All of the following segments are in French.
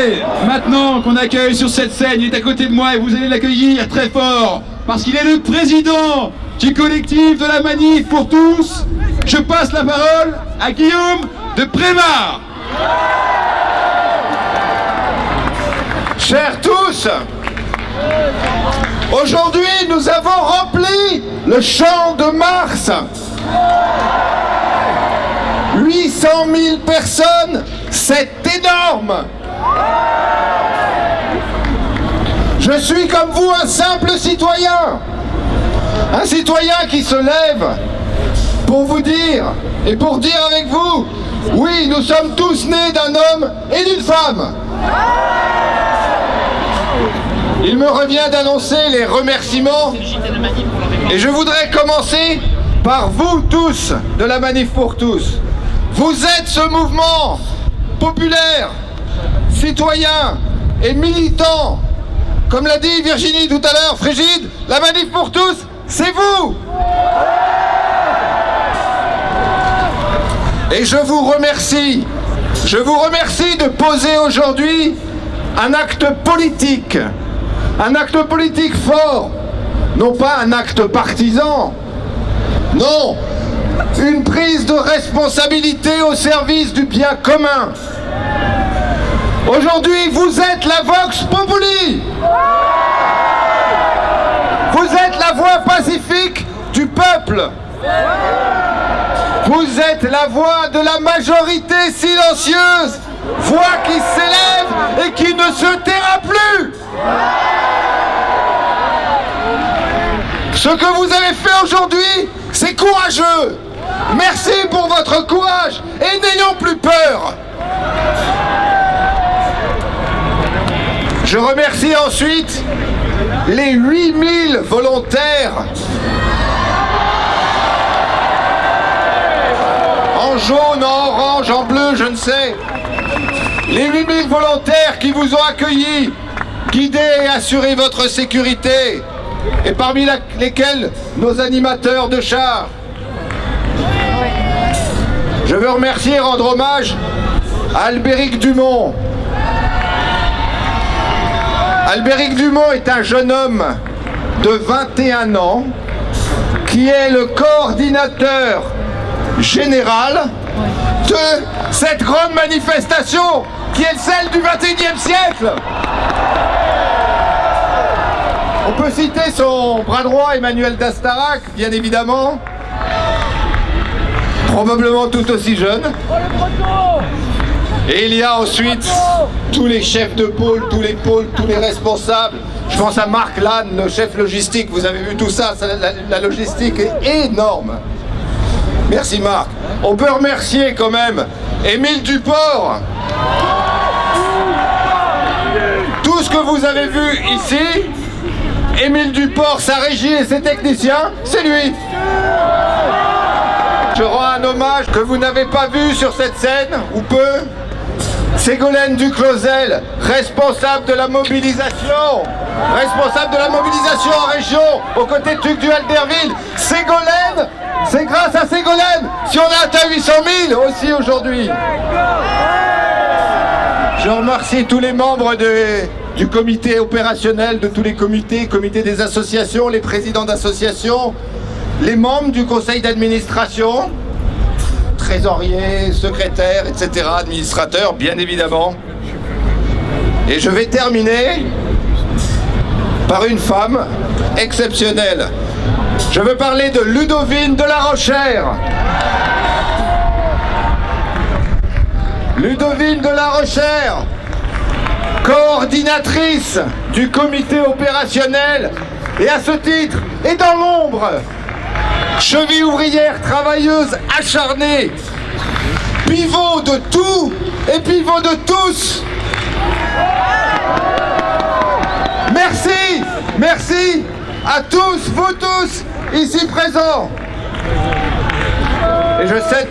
Et maintenant qu'on accueille sur cette scène, il est à côté de moi et vous allez l'accueillir très fort, parce qu'il est le président du collectif de la Manif pour tous. Je passe la parole à Guillaume de Prémar. Chers tous, aujourd'hui nous avons rempli le champ de Mars. 800 000 personnes, c'est énorme. Je suis comme vous un simple citoyen. Un citoyen qui se lève pour vous dire, et pour dire avec vous, oui, nous sommes tous nés d'un homme et d'une femme. Il me revient d'annoncer les remerciements, et je voudrais commencer par vous tous de la Manif pour tous. Vous êtes ce mouvement populaire, citoyen et militant. Comme l'a dit Virginie tout à l'heure, Frigide, la Manif pour tous, c'est vous! Et je vous remercie de poser aujourd'hui un acte politique fort, non pas un acte partisan, non, une prise de responsabilité au service du bien commun. Aujourd'hui, vous êtes la Vox Populi. Vous êtes la voix pacifique du peuple. Vous êtes la voix de la majorité silencieuse, voix qui s'élève et qui ne se taira plus. Ce que vous avez fait aujourd'hui, c'est courageux. Merci pour votre courage et n'ayons plus peur. Je remercie ensuite les 8000 volontaires en jaune, en orange, en bleu, je ne sais. Les 8000 volontaires qui vous ont accueillis, guidés et assuré votre sécurité, et parmi lesquels nos animateurs de chars. Je veux remercier et rendre hommage à Albéric Dumont. Albéric Dumont est un jeune homme de 21 ans qui est le coordinateur général de cette grande manifestation qui est celle du XXIe siècle. On peut citer son bras droit, Emmanuel Dastarac, bien évidemment, probablement tout aussi jeune. Et il y a ensuite tous les chefs de pôle, tous les responsables. Je pense à Marc Lannes, le chef logistique. Vous avez vu tout ça, la logistique est énorme. Merci Marc. On peut remercier quand même Émile Duport. Tout ce que vous avez vu ici, Émile Duport, sa régie et ses techniciens, c'est lui. Je rends un hommage que vous n'avez pas vu sur cette scène, ou peu. Ségolène Duclosel, responsable de la mobilisation en région, aux côtés de Tugdual d'Herville. Ségolène, c'est grâce à Ségolène si on a atteint 800 000 aussi aujourd'hui. Je remercie tous les membres du comité opérationnel, de tous les comités des associations, les présidents d'associations, les membres du conseil d'administration, trésoriers, secrétaires, etc., administrateurs, bien évidemment. Et je vais terminer par une femme exceptionnelle. Je veux parler de Ludovine de la Rochère. Ludovine de la Rochère, coordinatrice du comité opérationnel, et à ce titre, et dans l'ombre, cheville ouvrière, travailleuse, acharnée, pivot de tout et pivot de tous. Merci à tous, vous tous, ici présents. Et je sais...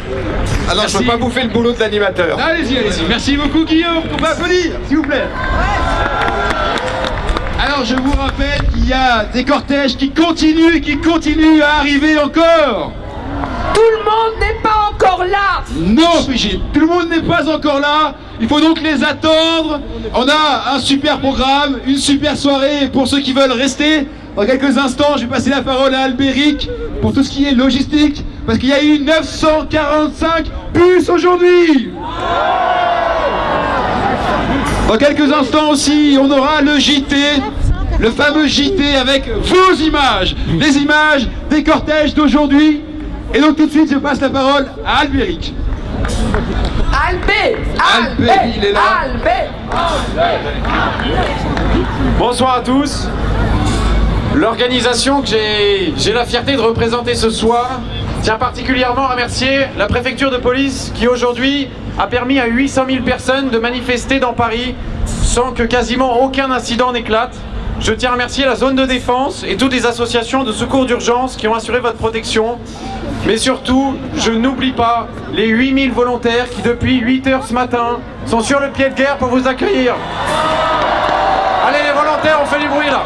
Alors je ne peux pas bouffer le boulot de l'animateur. Allez-y. Merci beaucoup Guillaume, on peut applaudir, s'il vous plaît. Alors je vous rappelle qu'il y a des cortèges qui continuent à arriver encore. Tout le monde n'est pas encore là. Non. Non, Brigitte, tout le monde n'est pas encore là. Il faut donc les attendre. On a un super programme, une super soirée pour ceux qui veulent rester. Dans quelques instants, je vais passer la parole à Albéric pour tout ce qui est logistique, parce qu'il y a eu 945 bus aujourd'hui. Dans quelques instants aussi, on aura le JT, le fameux JT avec vos images, les images des cortèges d'aujourd'hui. Et donc tout de suite, je passe la parole à Albéric. Albé, il est là. Bonsoir à tous. L'organisation que j'ai la fierté de représenter ce soir tient particulièrement à remercier la préfecture de police qui aujourd'hui a permis à 800 000 personnes de manifester dans Paris sans que quasiment aucun incident n'éclate. Je tiens à remercier la zone de défense et toutes les associations de secours d'urgence qui ont assuré votre protection. Mais surtout, je n'oublie pas les 8000 volontaires qui depuis 8 h ce matin sont sur le pied de guerre pour vous accueillir. Allez les volontaires, on fait du bruit là.